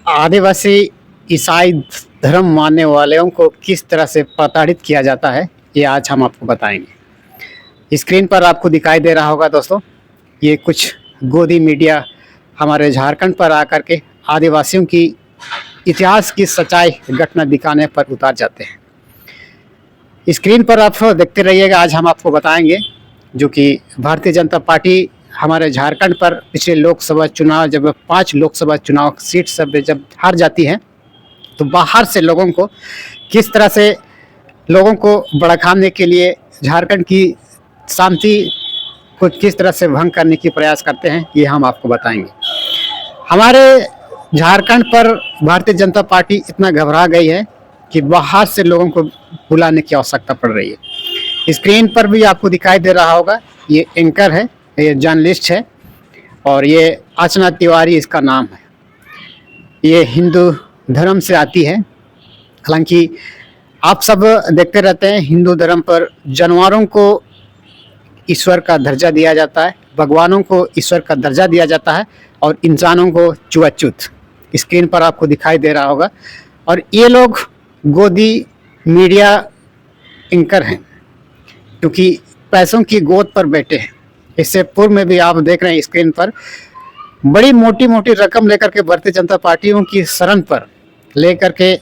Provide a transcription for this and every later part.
आदिवासी ईसाई धर्म मानने वालों को किस तरह से प्रताड़ित किया जाता है, ये आज हम आपको बताएंगे। स्क्रीन पर आपको दिखाई दे रहा होगा दोस्तों, ये कुछ गोदी मीडिया हमारे झारखंड पर आकर के आदिवासियों की इतिहास की सच्चाई घटना दिखाने पर उतार जाते हैं। स्क्रीन पर आप देखते रहिएगा। आज हम आपको बताएंगे जो कि भारतीय जनता पार्टी हमारे झारखंड पर पिछले लोकसभा चुनाव, जब 5 लोकसभा चुनाव सीट सब जब हार जाती है, तो बाहर से लोगों को किस तरह से लोगों को भड़काने के लिए झारखंड की शांति को किस तरह से भंग करने की प्रयास करते हैं, ये हम आपको बताएंगे। हमारे झारखंड पर भारतीय जनता पार्टी इतना घबरा गई है कि बाहर से लोगों को बुलाने की आवश्यकता पड़ रही है। स्क्रीन पर भी आपको दिखाई दे रहा होगा, ये एंकर है, ये जर्नलिस्ट है और ये अर्चना तिवारी इसका नाम है। ये हिंदू धर्म से आती है। हालांकि आप सब देखते रहते हैं, हिंदू धर्म पर जानवरों को ईश्वर का दर्जा दिया जाता है, भगवानों को ईश्वर का दर्जा दिया जाता है और इंसानों को छुआछूत। स्क्रीन पर आपको दिखाई दे रहा होगा। और ये लोग गोदी मीडिया एंकर हैं क्योंकि पैसों की गोद पर बैठे हैं। इससे पूर्व में भी आप देख रहे हैं स्क्रीन पर, बड़ी मोटी मोटी रकम लेकर के भारतीय जनता पार्टियों की शरण पर लेकर के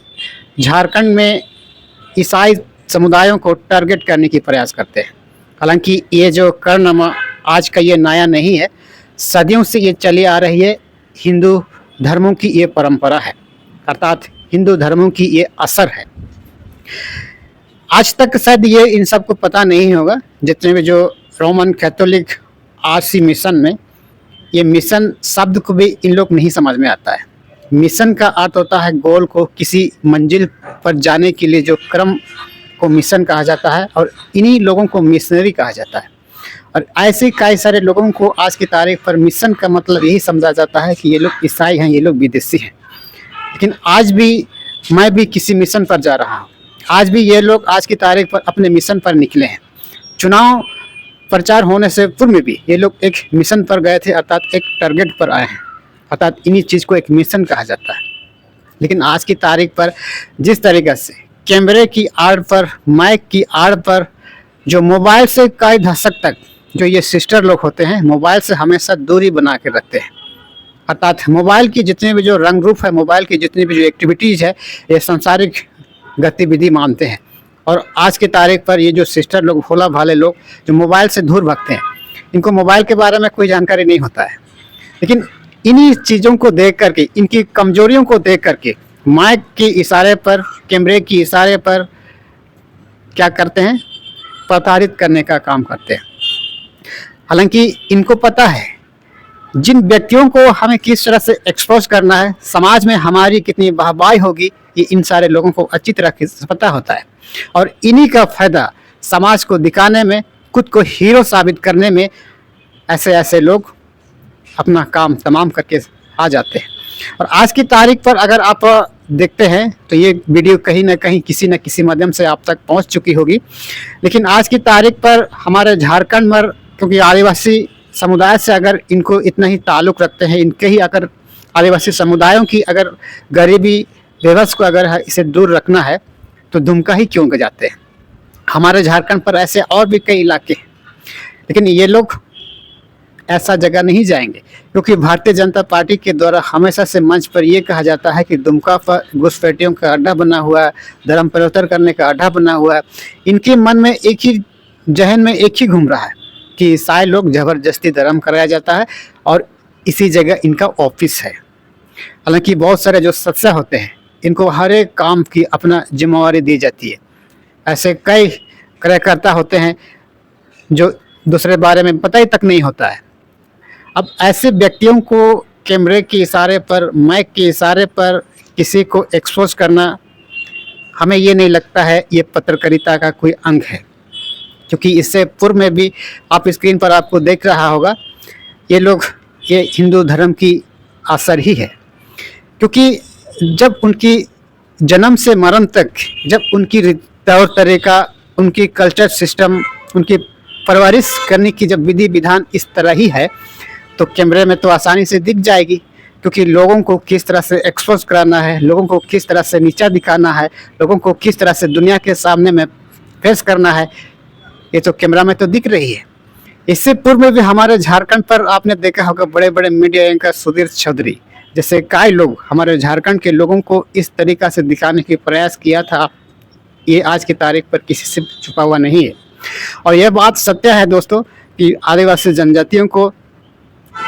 झारखंड में ईसाई समुदायों को टारगेट करने की प्रयास करते हैं। हालांकि ये जो कारनामा आज का ये नया नहीं है, सदियों से ये चली आ रही है। हिंदू धर्मों की ये परंपरा है, अर्थात हिंदू धर्मों की ये असर है। आज तक शायद ये इन सबको पता नहीं होगा, जितने भी जो रोमन कैथोलिक आरसी मिशन में, ये मिशन शब्द को भी इन लोग नहीं समझ में आता है। मिशन का अर्थ होता है गोल को, किसी मंजिल पर जाने के लिए जो क्रम को मिशन कहा जाता है, और इन्हीं लोगों को मिशनरी कहा जाता है। और ऐसे कई सारे लोगों को आज की तारीख पर मिशन का मतलब यही समझा जाता है कि ये लोग ईसाई हैं, ये लोग विदेशी हैं। लेकिन आज भी मैं भी किसी मिशन पर जा रहा हूँ। आज भी ये लोग आज की तारीख पर अपने मिशन पर निकले हैं। चुनाव प्रचार होने से पूर्व में भी ये लोग एक मिशन पर गए थे, अर्थात एक टारगेट पर आए हैं, अर्थात इन्हीं चीज़ को एक मिशन कहा जाता है। लेकिन आज की तारीख पर जिस तरीके से कैमरे की आड़ पर, माइक की आड़ पर, जो मोबाइल से कई दशक तक जो ये सिस्टर लोग होते हैं, मोबाइल से हमेशा दूरी बना के रखते हैं। अर्थात मोबाइल की जितने भी जो रंग रूप है, मोबाइल की जितनी भी जो एक्टिविटीज़ है, ये सांसारिक गतिविधि मानते हैं। और आज की तारीख पर ये जो सिस्टर लोग, भोला भाले लोग जो मोबाइल से दूर भागते हैं, इनको मोबाइल के बारे में कोई जानकारी नहीं होता है। लेकिन इन्हीं चीज़ों को देख करके, इनकी कमजोरियों को देख करके, माइक के इशारे पर, कैमरे की इशारे पर क्या करते हैं, प्रताड़ित करने का काम करते हैं। हालांकि इनको पता है जिन व्यक्तियों को हमें किस तरह से एक्सपोज करना है, समाज में हमारी कितनी वाहवाही होगी, ये इन सारे लोगों को अच्छी तरह से पता होता है। और इन्हीं का फायदा समाज को दिखाने में, खुद को हीरो साबित करने में ऐसे ऐसे लोग अपना काम तमाम करके आ जाते हैं। और आज की तारीख पर अगर आप देखते हैं तो ये वीडियो कहीं ना कहीं किसी न किसी माध्यम से आप तक पहुंच चुकी होगी। लेकिन आज की तारीख पर हमारे झारखंड में, क्योंकि आदिवासी समुदाय से अगर इनको इतना ही ताल्लुक़ रखते हैं, इनके ही अगर आदिवासी समुदायों की अगर गरीबी बेबस को अगर इसे दूर रखना है तो दुमका ही क्यों जाते हैं। हमारे झारखंड पर ऐसे और भी कई इलाके हैं, लेकिन ये लोग ऐसा जगह नहीं जाएंगे, क्योंकि भारतीय जनता पार्टी के द्वारा हमेशा से मंच पर यह कहा जाता है कि दुमका पर घुसपैठियों का अड्डा बना हुआ है, धर्म परिवर्तन करने का अड्डा बना हुआ है। इनके मन में एक ही, जहन में एक ही घूम रहा है कि ईसाई लोग जबरदस्ती धर्म कराया जाता है और इसी जगह इनका ऑफिस है। हालांकि बहुत सारे जो सदस्य होते हैं, इनको हर एक काम की अपना जिम्मेवारी दी जाती है। ऐसे कई कार्यकर्ता होते हैं जो दूसरे बारे में पता ही तक नहीं होता है। अब ऐसे व्यक्तियों को कैमरे के इशारे पर, माइक के इशारे पर किसी को एक्सपोज करना, हमें ये नहीं लगता है ये पत्रकारिता का कोई अंग है। क्योंकि इससे पूर्व में भी आप स्क्रीन पर आपको देख रहा होगा, ये लोग, ये हिंदू धर्म की असर ही है। क्योंकि जब उनकी जन्म से मरण तक, जब उनकी तौर तरीका, उनकी कल्चर सिस्टम, उनकी परवरिश करने की जब विधि विधान इस तरह ही है, तो कैमरे में तो आसानी से दिख जाएगी क्योंकि लोगों को किस तरह से एक्सपोज कराना है, लोगों को किस तरह से नीचा दिखाना है, लोगों को किस तरह से दुनिया के सामने में फेस करना है, ये तो कैमरा में तो दिख रही है। इससे पूर्व में भी हमारे झारखंड पर आपने देखा होगा बड़े बड़े मीडिया एंकर सुधीर चौधरी जैसे कई लोग हमारे झारखंड के लोगों को इस तरीका से दिखाने की प्रयास किया था, ये आज की तारीख पर किसी से छुपा हुआ नहीं है। और यह बात सत्य है दोस्तों कि आदिवासी जनजातियों को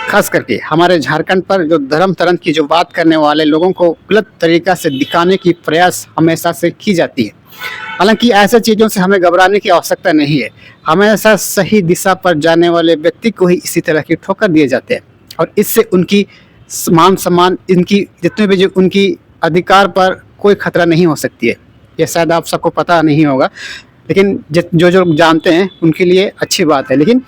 खास करके हमारे झारखंड पर जो धर्म तरन की जो बात करने वाले लोगों को गलत तरीका से दिखाने की प्रयास हमेशा से की जाती है। हालांकि ऐसे चीज़ों से हमें घबराने की आवश्यकता नहीं है, हमेशा सही दिशा पर जाने वाले व्यक्ति को ही इसी तरह की ठोकर दिए जाते हैं और इससे उनकी मान सम्मान, इनकी जितने भी जो उनकी अधिकार पर कोई खतरा नहीं हो सकती है। ये शायद आप सबको पता नहीं होगा, लेकिन जो जो लोग जानते हैं उनके लिए अच्छी बात है। लेकिन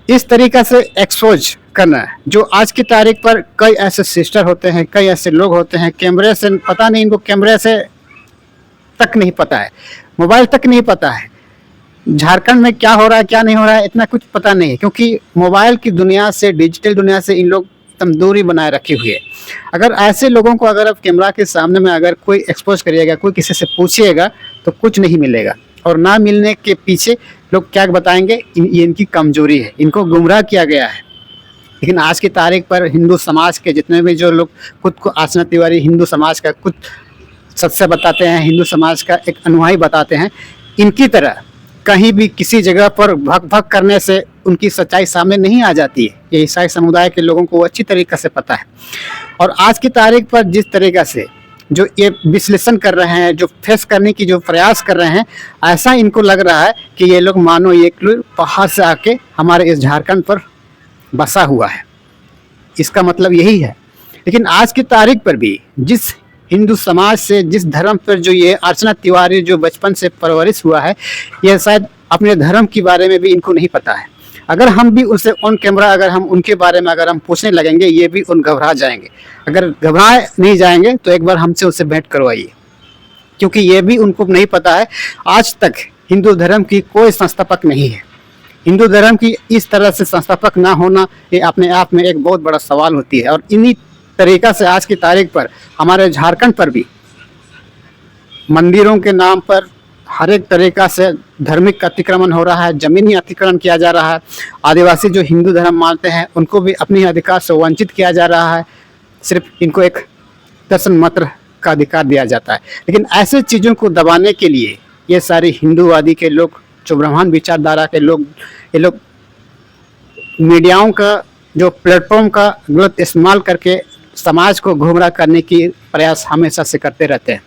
इस तरीक़ा से एक्सपोज करना है, जो आज की तारीख पर कई ऐसे सिस्टर होते हैं, कई ऐसे लोग होते हैं, कैमरे से पता नहीं, इनको कैमरे से तक नहीं पता है, मोबाइल तक नहीं पता है, झारखंड में क्या हो रहा है क्या नहीं हो रहा है इतना कुछ पता नहीं है, क्योंकि मोबाइल की दुनिया से, डिजिटल दुनिया से इन लोग एकदम दूरी बनाए रखी हुई है। अगर ऐसे लोगों को अगर आप कैमरा के सामने में अगर कोई एक्सपोज करिएगा, कोई किसी से पूछिएगा तो कुछ नहीं मिलेगा, और ना मिलने के पीछे लोग क्या बताएंगे, ये इनकी कमजोरी है, इनको गुमराह किया गया है। लेकिन आज की तारीख पर हिंदू समाज के जितने भी जो लोग खुद को आसना तिवारी हिंदू समाज का कुछ सत्य बताते हैं, हिंदू समाज का एक अनुयायी बताते हैं, इनकी तरह कहीं भी किसी जगह पर भग भग करने से उनकी सच्चाई सामने नहीं आ जाती है। ये ईसाई समुदाय के लोगों को अच्छी तरीके से पता है। और आज की तारीख पर जिस तरीक़ा से जो ये विश्लेषण कर रहे हैं, जो फेस करने की जो प्रयास कर रहे हैं, ऐसा इनको लग रहा है कि ये लोग मानो ये पहाड़ से आके हमारे इस झारखंड पर बसा हुआ है, इसका मतलब यही है। लेकिन आज की तारीख पर भी जिस हिंदू समाज से, जिस धर्म पर जो ये अर्चना तिवारी जो बचपन से परवरिश हुआ है, ये शायद अपने धर्म के बारे में भी इनको नहीं पता है। अगर हम भी उनसे ऑन कैमरा अगर हम उनके बारे में अगर हम पूछने लगेंगे, ये भी उन घबरा जाएंगे। अगर घबराए नहीं जाएंगे तो एक बार हमसे उससे भेंट करवाइए, क्योंकि ये भी उनको नहीं पता है। आज तक हिंदू धर्म की कोई संस्थापक नहीं है। हिंदू धर्म की इस तरह से संस्थापक ना होना ये अपने आप में एक बहुत बड़ा सवाल होती है। और इन्हीं तरीका से आज की तारीख पर हमारे झारखंड पर भी मंदिरों के नाम पर हर एक तरीका से धार्मिक अतिक्रमण हो रहा है, जमीनी अतिक्रमण किया जा रहा है। आदिवासी जो हिंदू धर्म मानते हैं उनको भी अपने अधिकार से वंचित किया जा रहा है, सिर्फ इनको एक दर्शन मात्र का अधिकार दिया जाता है। लेकिन ऐसे चीज़ों को दबाने के लिए ये सारे हिंदूवादी के लोग, जो ब्राह्मण विचारधारा के लोग, ये लोग मीडियाओं का जो प्लेटफॉर्म का गलत इस्तेमाल करके समाज को गुमराह करने की प्रयास हमेशा से करते रहते हैं।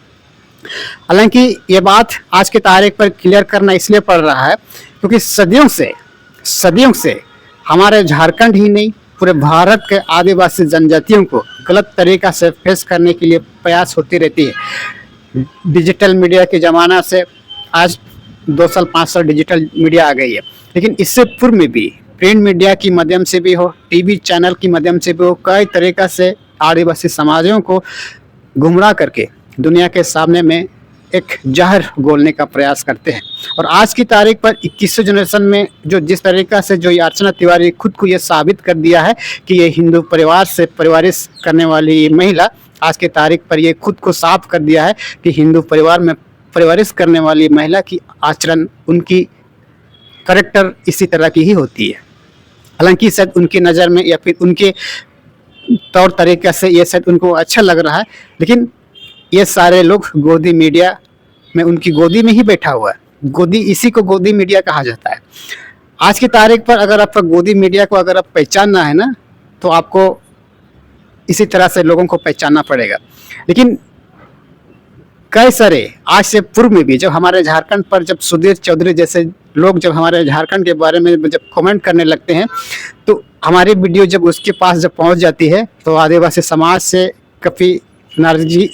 हालांकि ये बात आज की तारीख पर क्लियर करना इसलिए पड़ रहा है क्योंकि सदियों से हमारे झारखंड ही नहीं पूरे भारत के आदिवासी जनजातियों को गलत तरीका से फेस करने के लिए प्रयास होती रहती है। डिजिटल मीडिया के ज़माना से आज 2 साल 5 साल डिजिटल मीडिया आ गई है, लेकिन इससे पूर्व में भी प्रिंट मीडिया की माध्यम से भी हो, टीवी चैनल की माध्यम से भी हो, कई तरीका से आदिवासी समाजों को गुमराह करके दुनिया के सामने में एक जहर घोलने का प्रयास करते हैं। और आज की तारीख पर 21वीं जनरेशन में जो जिस तरीका से जो ये अर्चना तिवारी खुद को ये साबित कर दिया है कि ये हिंदू परिवार से परवरिश करने वाली ये महिला, आज की तारीख पर ये खुद को साफ कर दिया है कि हिंदू परिवार में परवरिश करने वाली महिला की आचरण, उनकी करेक्टर इसी तरह की ही होती है। हालांकि शायद उनकी नज़र में या फिर उनके तौर तरीके से ये शायद उनको अच्छा लग रहा है, लेकिन ये सारे लोग गोदी मीडिया में, उनकी गोदी में ही बैठा हुआ है। गोदी, इसी को गोदी मीडिया कहा जाता है। आज की तारीख पर अगर आपका गोदी मीडिया को अगर आप पहचानना है ना, तो आपको इसी तरह से लोगों को पहचानना पड़ेगा। लेकिन कई सारे आज से पूर्व में भी जब हमारे झारखंड पर जब सुधीर चौधरी जैसे लोग जब हमारे झारखंड के बारे में जब कमेंट करने लगते हैं, तो हमारी वीडियो जब उसके पास जब पहुंच जाती है तो आदिवासी समाज से काफ़ी नाराजगी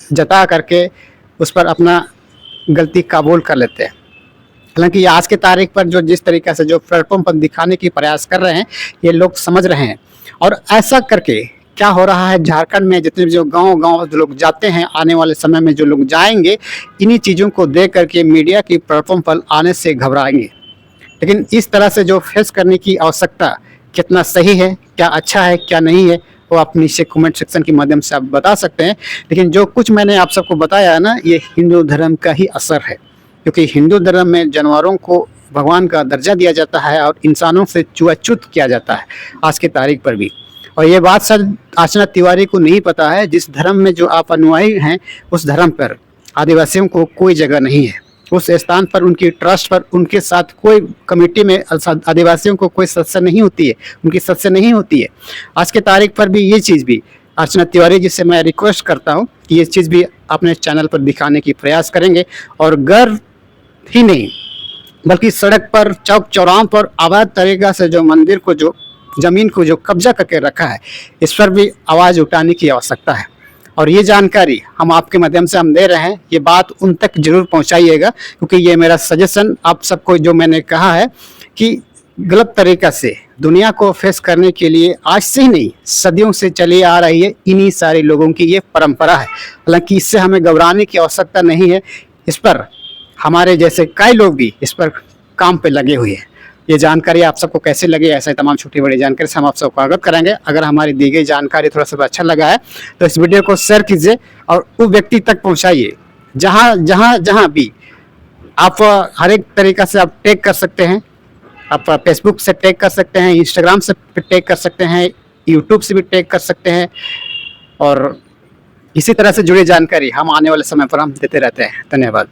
जता करके उस पर अपना गलती कबूल कर लेते हैं। हालांकि आज के तारीख पर जो जिस तरीके से जो प्लेटफॉर्म पर दिखाने की प्रयास कर रहे हैं, ये लोग समझ रहे हैं। और ऐसा करके क्या हो रहा है, झारखंड में जितने जो गांव लोग जाते हैं, आने वाले समय में जो लोग जाएंगे, इन्हीं चीज़ों को देख करके मीडिया की प्लेटफॉर्म पर आने से घबराएंगे। लेकिन इस तरह से जो फेस करने की आवश्यकता कितना सही है, क्या अच्छा है, क्या नहीं है, वो आप नीचे कमेंट सेक्शन के माध्यम से आप बता सकते हैं। लेकिन जो कुछ मैंने आप सबको बताया है ना, ये हिंदू धर्म का ही असर है, क्योंकि हिंदू धर्म में जानवरों को भगवान का दर्जा दिया जाता है और इंसानों से छुआछूत किया जाता है आज की तारीख पर भी। और ये बात सर अर्चना तिवारी को नहीं पता है, जिस धर्म में जो आप अनुयायी हैं उस धर्म पर आदिवासियों को कोई जगह नहीं है। उस स्थान पर, उनकी ट्रस्ट पर, उनके साथ कोई कमेटी में आदिवासियों को कोई सदस्य नहीं होती है, उनकी सदस्य नहीं होती है। आज के तारीख पर भी ये चीज़ भी अर्चना तिवारी जी से मैं रिक्वेस्ट करता हूँ कि ये चीज़ भी अपने चैनल पर दिखाने की प्रयास करेंगे। और गर्व ही नहीं बल्कि सड़क पर, चौक चौराहों पर अवैध तरीका से जो मंदिर को, जो ज़मीन को जो कब्जा करके रखा है, इस पर भी आवाज़ उठाने की आवश्यकता है। और ये जानकारी हम आपके माध्यम से हम दे रहे हैं, ये बात उन तक जरूर पहुंचाइएगा, क्योंकि ये मेरा सजेशन आप सबको जो मैंने कहा है कि गलत तरीका से दुनिया को फेस करने के लिए आज से ही नहीं, सदियों से चली आ रही है इन्हीं सारे लोगों की ये परंपरा है। हालांकि इससे हमें घबराने की आवश्यकता नहीं है, इस पर हमारे जैसे कई लोग भी इस पर काम पे लगे हुए हैं। ये जानकारी आप सबको कैसे लगे, ऐसे तमाम छोटी बड़ी जानकारी से हम आप सबको अवगत कराएंगे। अगर हमारी दी गई जानकारी थोड़ा सा अच्छा लगा है तो इस वीडियो को शेयर कीजिए और उस व्यक्ति तक पहुंचाइए जहां भी आप हर एक तरीका से आप टैग कर सकते हैं। आप फेसबुक से टैग कर सकते हैं, इंस्टाग्राम से टैग कर सकते हैं, यूट्यूब से भी टैग कर सकते हैं। और इसी तरह से जुड़ी जानकारी हम आने वाले समय पर हम देते रहते हैं। धन्यवाद।